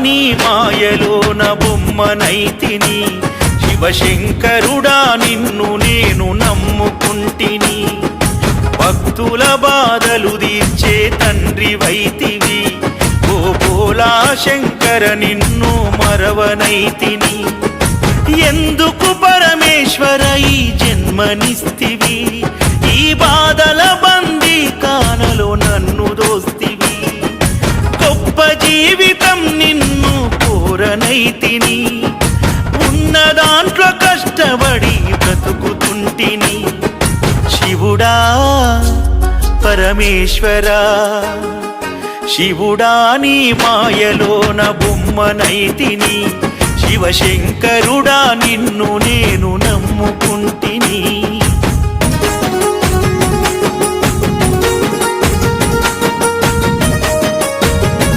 నీ మాయలోన బొమ్మనైతిని శివశంకరుడా నిన్ను నేను నమ్ముకుంటిని భక్తుల బాధలు తీర్చే తండ్రి వైతివి ఓ భోలా శంకర నిన్ను మరవనైతిని ఎందుకు పరమేశ్వర ఈ జన్మనిస్తివి ఈ బాధల బందీ కానలో నన్ను దోస్తివి గొప్ప జీవితం నిన్ను కోరనైతిని ఉన్న దాంట్లో కష్టపడి బ్రతుకుతుంటిని శివుడా పరమేశ్వరా శివుడా నీ మాయలోన బొమ్మనైతిని శివశంకరుడా నిన్ను నేను నమ్ముకుంటిని